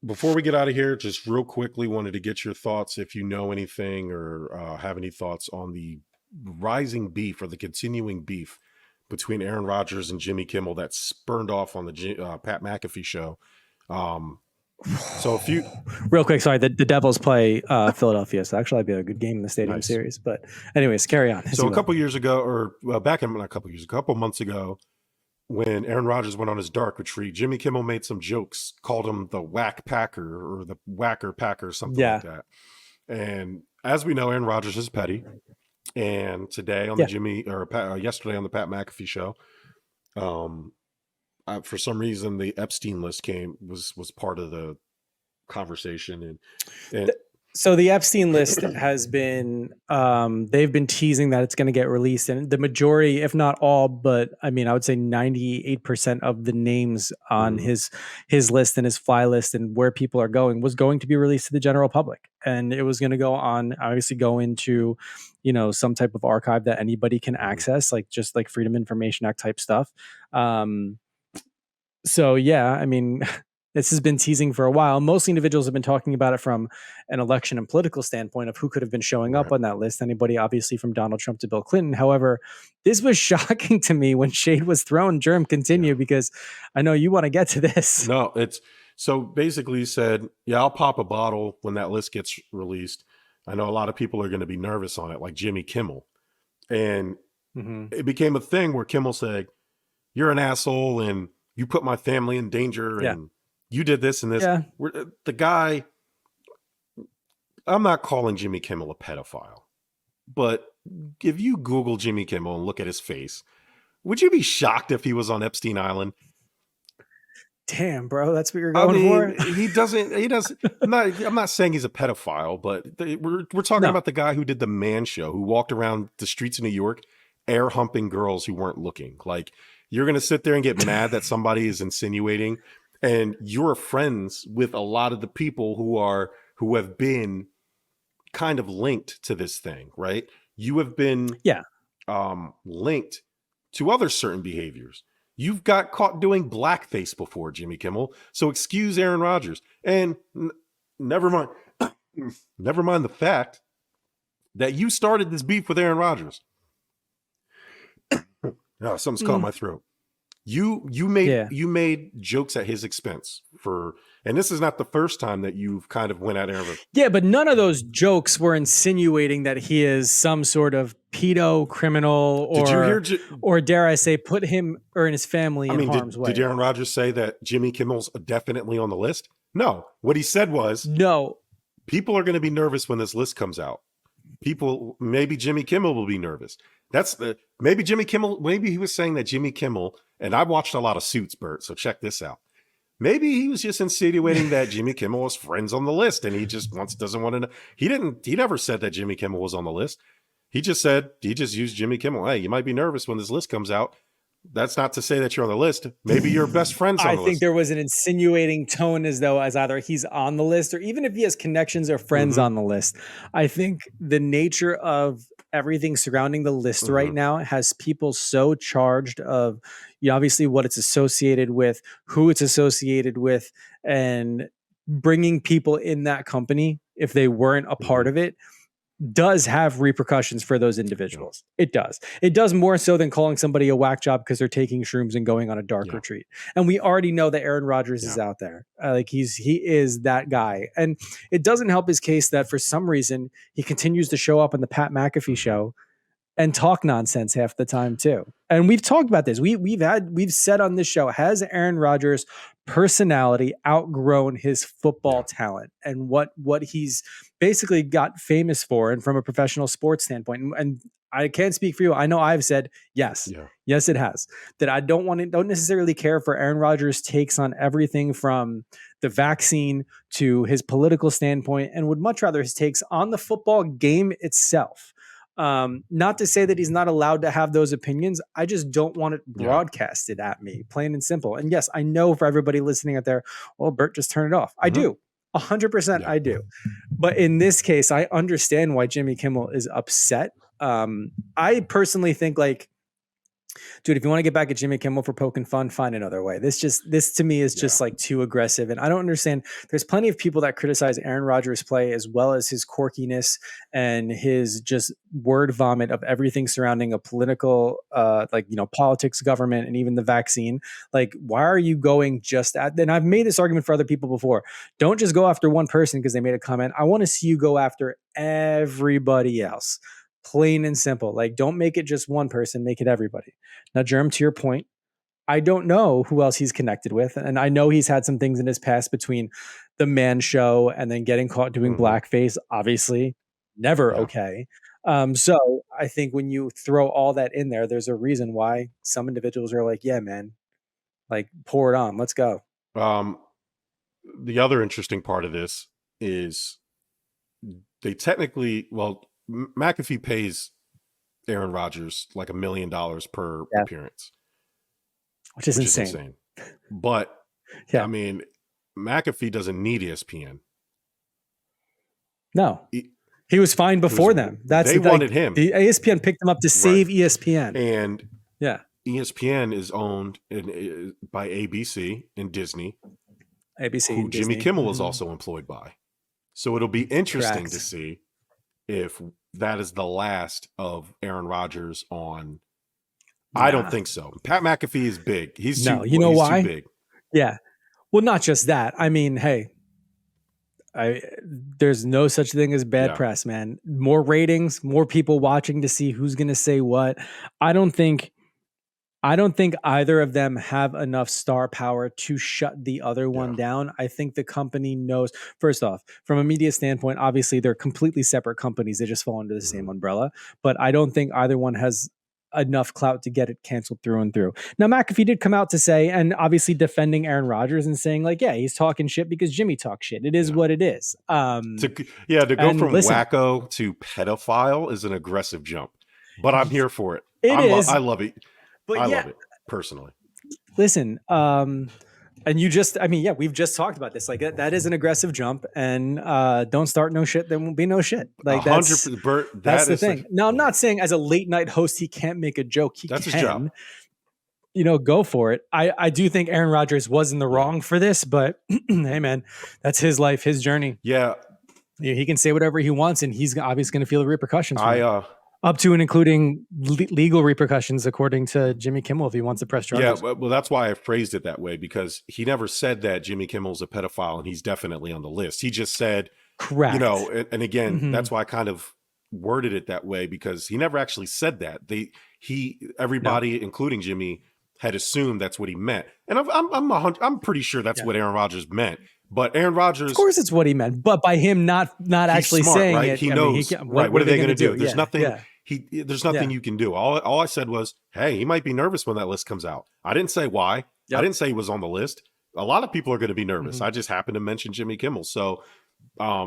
Before we get out of here, just real quickly, wanted to get your thoughts if you know anything or have any thoughts on the rising beef or the continuing beef between Aaron Rodgers and Jimmy Kimmel that spurned off on the Pat McAfee show. Um, so if you real quick, sorry, the Devils play Philadelphia, so actually, that'd be a good game in the Stadium Nice. Series. But anyways, carry on. So a couple years ago, or back in not a couple years, a couple months ago, when Aaron Rodgers went on his dark retreat, Jimmy Kimmel made some jokes, called him the Whack Packer or the Whacker Packer, something like that. And as we know, Aaron Rodgers is petty. And today on the yesterday on the Pat McAfee show, for some reason the Epstein list was part of the conversation, and so the Epstein list has been they've been teasing that it's going to get released, and the majority, if not all, but I mean I would say 98% of the names on his list and his fly list and where people are going was going to be released to the general public, and it was going to go into some type of archive that anybody can access, like just like Freedom of Information Act type stuff. So yeah, I mean, this has been teasing for a while. Most individuals have been talking about it from an election and political standpoint of who could have been showing up on that list. Anybody, obviously, from Donald Trump to Bill Clinton. However, this was shocking to me when shade was thrown. Jerm, continue, because I know you want to get to this. No, it's so basically he said, yeah, I'll pop a bottle when that list gets released. I know a lot of people are going to be nervous on it, like Jimmy Kimmel. And it became a thing where Kimmel said, you're an asshole and you put my family in danger and you did this and this. Yeah. The guy, I'm not calling Jimmy Kimmel a pedophile, but if you Google Jimmy Kimmel and look at his face, would you be shocked if he was on Epstein Island? Damn, bro, that's what you're going for? He doesn't. I'm not saying he's a pedophile, but we're talking about the guy who did the Man Show, who walked around the streets of New York, air humping girls who weren't looking. Like, you're going to sit there and get mad that somebody is insinuating, and you're friends with a lot of the people who have been kind of linked to this thing, right? You have been linked to other certain behaviors. You've got caught doing blackface before, Jimmy Kimmel. So excuse Aaron Rodgers. And never mind the fact that you started this beef with Aaron Rodgers. Oh, something's caught my throat. You made jokes at his expense and this is not the first time that you've kind of went at Aaron. Yeah, but none of those jokes were insinuating that he is some sort of pedo criminal or dare I say put him or his family in harm's way. Did Aaron Rodgers say that Jimmy Kimmel's definitely on the list? No. What he said was, no, people are going to be nervous when this list comes out. Maybe Jimmy Kimmel will be nervous. Maybe he was saying that Jimmy Kimmel, and I watched a lot of Suits, Bert, so check this out. Maybe he was just insinuating that Jimmy Kimmel was friends on the list, and he just doesn't want to know. He never said that Jimmy Kimmel was on the list. He just used Jimmy Kimmel. Hey, you might be nervous when this list comes out. That's not to say that you're on the list. Maybe your best friend's on the list. I think there was an insinuating tone as either he's on the list or even if he has connections or friends on the list. I think the nature of everything surrounding the list right now has people so charged of, obviously what it's associated with, who it's associated with, and bringing people in that company, if they weren't a part of it, does have repercussions for those individuals. It does more so than calling somebody a whack job because they're taking shrooms and going on a dark retreat. And we already know that Aaron Rodgers is out there. He is that guy. And it doesn't help his case that for some reason he continues to show up on the Pat McAfee show and talk nonsense half the time too. And we've talked about this. We've said on this show, has Aaron Rodgers' personality outgrown his football talent and what he's basically got famous for, and from a professional sports standpoint? And I can't speak for you. I know I've said yes. Yes, it has. That I don't necessarily care for Aaron Rodgers' takes on everything from the vaccine to his political standpoint, and would much rather his takes on the football game itself. Not to say that he's not allowed to have those opinions. I just don't want it broadcasted at me, plain and simple. And yes, I know for everybody listening out there, well, Bert, just turn it off. I do. 100% I do. But in this case, I understand why Jimmy Kimmel is upset. I personally think Dude, if you want to get back at Jimmy Kimmel for poking fun, find another way. This to me is just like too aggressive. And I don't understand. There's plenty of people that criticize Aaron Rodgers' play as well as his quirkiness and his just word vomit of everything surrounding a political, politics, government, and even the vaccine. Like, why are you going just at, and I've made this argument for other people before. Don't just go after one person because they made a comment. I want to see you go after everybody else. Plain and simple. Like, don't make it just one person, make it everybody. Now, Jerm, to your point, I don't know who else he's connected with. And I know he's had some things in his past between the Man Show and then getting caught doing blackface. Obviously, never okay. So I think when you throw all that in there, there's a reason why some individuals are like, yeah, man, like, pour it on. Let's go. The other interesting part of this is they technically, McAfee pays Aaron Rodgers like $1 million per appearance, which is insane. But I mean, McAfee doesn't need ESPN. No, he was fine before them. They wanted him. The ESPN picked him up to save ESPN, and ESPN is owned by ABC and Disney. ABC, who Jimmy Kimmel was also employed by. So it'll be interesting to see if that is the last of Aaron Rodgers on. I don't think so. Pat McAfee is big. He's too big. Yeah. Well, not just that. I mean, hey, there's no such thing as bad press, man. More ratings, more people watching to see who's going to say what. I don't think either of them have enough star power to shut the other one down. I think the company knows, first off, from a media standpoint, obviously they're completely separate companies. They just fall under the same umbrella. But I don't think either one has enough clout to get it canceled through and through. Now, McAfee did come out to say, and obviously defending Aaron Rodgers and saying like, yeah, he's talking shit because Jimmy talks shit. It is what it is. To go from wacko to pedophile is an aggressive jump, but I'm here for it. I love it. But I love it personally. Listen, and we've just talked about this. Like that is an aggressive jump, and don't start no shit. There won't be no shit. Like that's the thing. Now, I'm not saying as a late night host he can't make a joke. That's his job. Go for it. I do think Aaron Rodgers was in the wrong for this, but hey, man, that's his life, his journey. Yeah, he can say whatever he wants, and he's obviously going to feel the repercussions. Up to and including legal repercussions, according to Jimmy Kimmel, if he wants to press charges. Yeah, well, that's why I phrased it that way, because he never said that Jimmy Kimmel's a pedophile and he's definitely on the list. He just said, correct. And again, that's why I kind of worded it that way, because he never actually said that. Everybody, including Jimmy, had assumed that's what he meant, and I'm pretty sure that's what Aaron Rodgers meant. But Aaron Rodgers, of course, it's what he meant. But by him not actually smart, saying right? it, He knows. What are they going to do? There's nothing. Yeah. There's nothing you can do. All I said was, hey, he might be nervous when that list comes out. I didn't say why. Yep. I didn't say he was on the list. A lot of people are going to be nervous. I just happened to mention Jimmy Kimmel. So I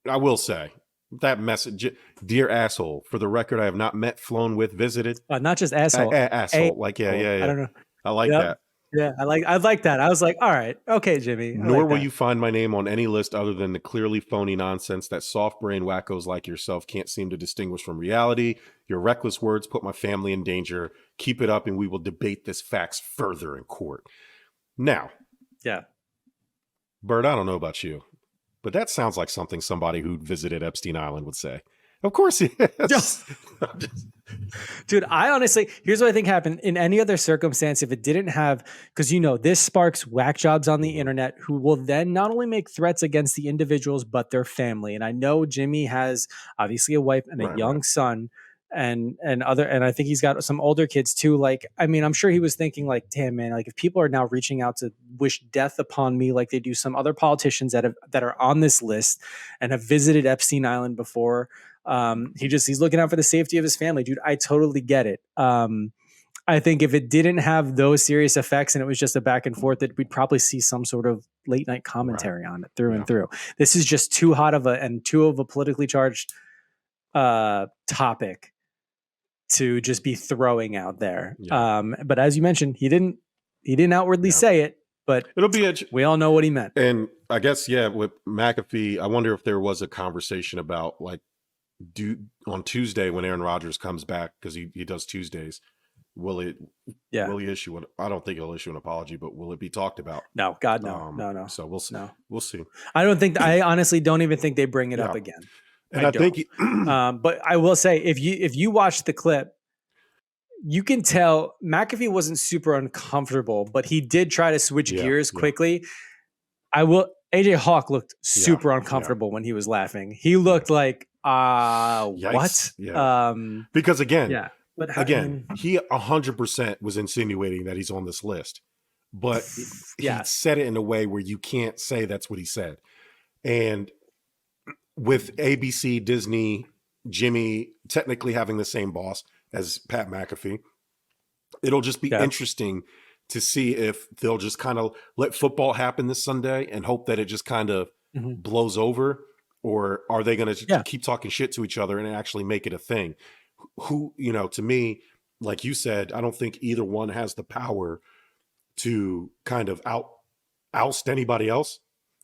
will say that message, dear asshole, for the record, I have not met, flown with, visited. Not just asshole. Asshole. I don't know. I like that. Yeah, I like that. I was like, all right, okay, Jimmy. Nor will you find my name on any list other than the clearly phony nonsense that soft-brained wackos like yourself can't seem to distinguish from reality. Your reckless words put my family in danger. Keep it up and we will debate this facts further in court. Now, Bert, I don't know about you, but that sounds like something somebody who visited Epstein Island would say. Of course he is. Dude, I honestly, here's what I think happened. In any other circumstance, if it didn't have, because this sparks whack jobs on the internet who will then not only make threats against the individuals, but their family. And I know Jimmy has obviously a wife and a young son and I think he's got some older kids too. Like, I mean, I'm sure he was thinking like, damn, man, like if people are now reaching out to wish death upon me, like they do some other politicians that are on this list and have visited Epstein Island before, he's looking out for the safety of his family, dude. I totally get it. I think if it didn't have those serious effects and it was just a back and forth, that we'd probably see some sort of late night commentary on it through and through. This is just too of a politically charged topic to just be throwing out there. But as you mentioned, he didn't outwardly say it, but we all know what he meant. And I guess, with McAfee, I wonder if there was a conversation about like, on Tuesday when Aaron Rodgers comes back, because he does Tuesdays, Will it? Yeah. Will he issue it? I don't think he'll issue an apology, but will it be talked about? No, God, no, no. So we'll see. No. We'll see. I honestly don't even think they bring it up again. And I think, but I will say, if you watch the clip, you can tell McAfee wasn't super uncomfortable, but he did try to switch gears quickly. AJ Hawk looked super uncomfortable when he was laughing. He looked like, what? Yeah. Because again, he 100% was insinuating that he's on this list, but he said it in a way where you can't say that's what he said. And with ABC, Disney, Jimmy technically having the same boss as Pat McAfee, it'll just be interesting to see if they'll just kind of let football happen this Sunday and hope that it just kind of blows over, or are they going to keep talking shit to each other and actually make it a thing? Who, to me, like you said, I don't think either one has the power to kind of oust anybody else.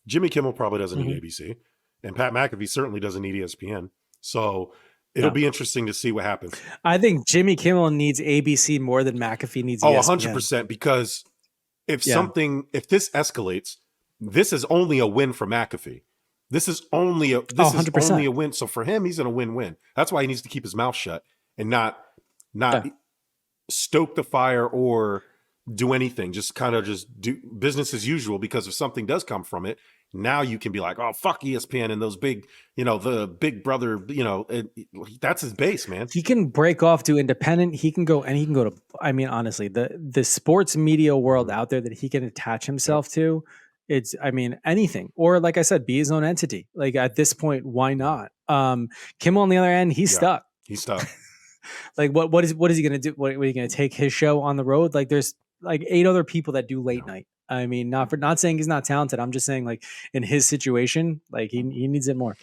Jimmy Kimmel probably doesn't need ABC, and Pat McAfee certainly doesn't need ESPN. So it'll be interesting to see what happens. I think Jimmy Kimmel needs ABC more than McAfee needs ESPN. 100%, because if this escalates, this is only a win for McAfee. This is only a win. So for him, he's in a win-win. That's why he needs to keep his mouth shut and not stoke the fire or do anything. Just kind of just do business as usual, because if something does come from it, now you can be like, oh, fuck ESPN and those big, the big brother, that's his base, man. He can break off to independent. He can go to, I mean, honestly, the sports media world out there that he can attach himself to, it's, I mean, anything. Or like I said, be his own entity. Like at this point, why not? Kimmel on the other end, he's stuck. He's stuck. Like what is he going to do? What are you going to take his show on the road? Like there's like 8 other people that do late night. I mean, not saying he's not talented. I'm just saying, like in his situation, like he needs it more.